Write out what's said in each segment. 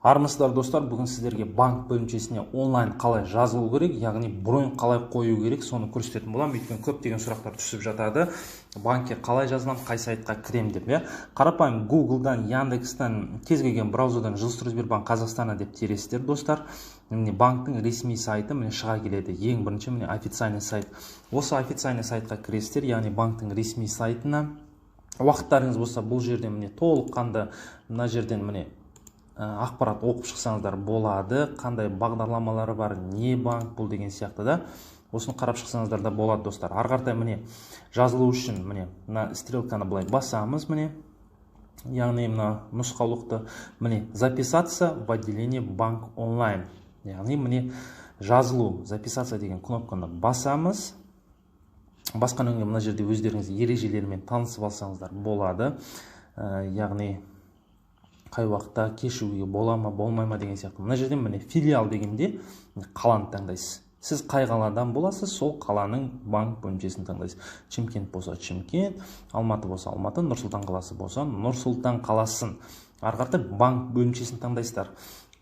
Армысыздар достар, бүгін сіздерге банк бөлімшесіне онлайн қалай жазылу керек, яғни бронь қалай қою керек, соны көрсететін боламын. Өйткені көптеген сұрақтар түсіп жатады. Банкке қалай жазыламын, қай сайтқа кірем деп, Қарапайым Google-дан, Яндекстен, кез келген браузердан Жилстройсбербанк Қазақстана деп тересіздер достар. Міне банктың ресми сайты міне шыға келеді. Ең бірінші міне официальный сайт. Осы официальный сайтқа кіресіздер, яғни банктың ресми сайтына. Уақыттарыңыз болса, бұл жерден міне толыққанды мына жерден міне ақпарат оқып шықсаңыздар болады, қандай бағдарламалары бар, не банк бұл деген сияқты да. Осыны қарап шықсаңыздар да болады достар. Ары қаратай міне жазылу үшін міне мына стрелканы былай басамыз міне. Яғни мына нұсқаулықты міне записаться в отделение банк онлайн. Яғни міне жазылу, записаться деген кнопканы басамыз. Басқан өңге мына жерде өздеріңіз ережелерімен танысып алсаңыздар болады. Яғни қай уақытта кешігуге бола ма, болмай ма деген сияқты. Мына жерден міне филиал дегенде қаланы таңдайсыз. Сіз қай қаладан боласыз, сол қаланың банк бөлімшесін таңдайсыз. Шымкент болса Шымкент, Алматы болса Алматы, Нұр-Сұлтан қаласы болса Нұр-Сұлтан қаласын. Ары қаратай банк бөлімшесін таңдайсыздар.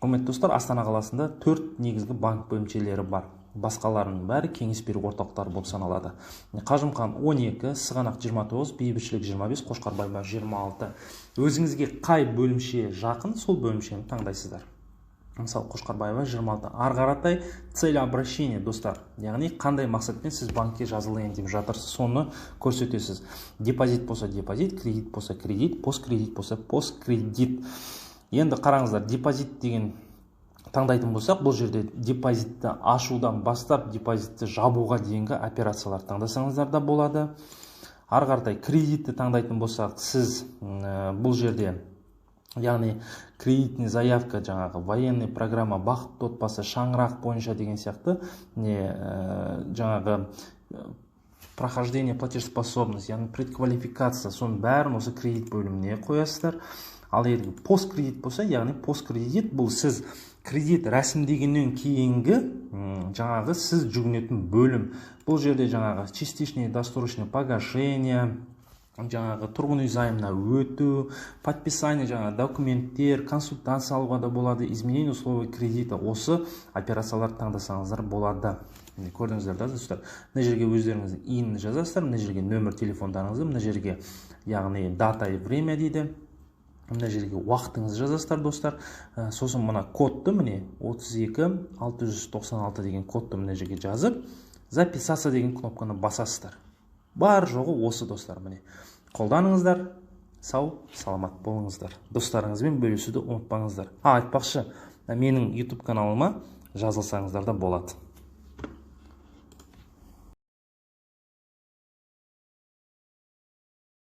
Құрметті достар, Астана қаласында 4 негізгі банк бөлімшелері бар. Басқаларының бәрі кеңес беру орталықтары болып саналады. Қажымқан 12, Сығанақ 29, Бейбітшілік 25, Қошқарбаева 26. Өзіңізге қай бөлімше жақын, сол бөлімшені таңдайсыздар. Мысалы, Қошқарбаева 26. Ары қаратай цель обращения достар. Яғни қандай мақсатпен сіз банкке жазылайын деп жатырсыз, соны көрсетесіз. Депозит болса депозит, кредит болса кредит, посткредит болса посткредит. Енді қараңыздар, депозит деген таңдайтын болсақ, бұл жерде депозитті ашудан бастап депозитті жабуға дейінгі операциялар таңдасаңыздар да болады. Ары қаратай кредитті таңдайтын болсақ, сіз бұл жерде яғни кредитный заявка, жаңағы военный программа, бақытты отбасы, шаңырақ бойынша деген сияқты жаңағы прохождение платежеспособность, яғни предквалификация, соның бәрін осы кредит бөліміне қоясыздар. Ал егер посткредит болса, яғни посткредит бұл сіз кредит рәсімдегеннен кейінгі жаңағы сіз жүгінетін бөлім. Бұл жерде жаңағы частичное досрочное погашение, жаңағы тұрғын үй займына өту, подписание, жаңағы документтер, консультация алуға да болады, изменение условий кредита. Осы операциялар таңдасаңыздар болады. Көрдіңіздер да достар. Мына жерге өздеріңіздің иін жазасыздар, мына жерге нөмір телефондарыңызды, мына жерге яғни дата и время дейді. Мына жерге уақытыңызды жазасыздар достар. Сосын мына кодты міне 32696 деген кодты мына жерге жазып, записаться деген кнопканы басасыздар. Бар жоғы осы достар міне. Қолданыңыздар, сау, саламат болыңыздар. Достарыңызбен бөлісуді ұмытпаңыздар. Айтпақшы, менің YouTube каналыма жазылсаңыздар да болады.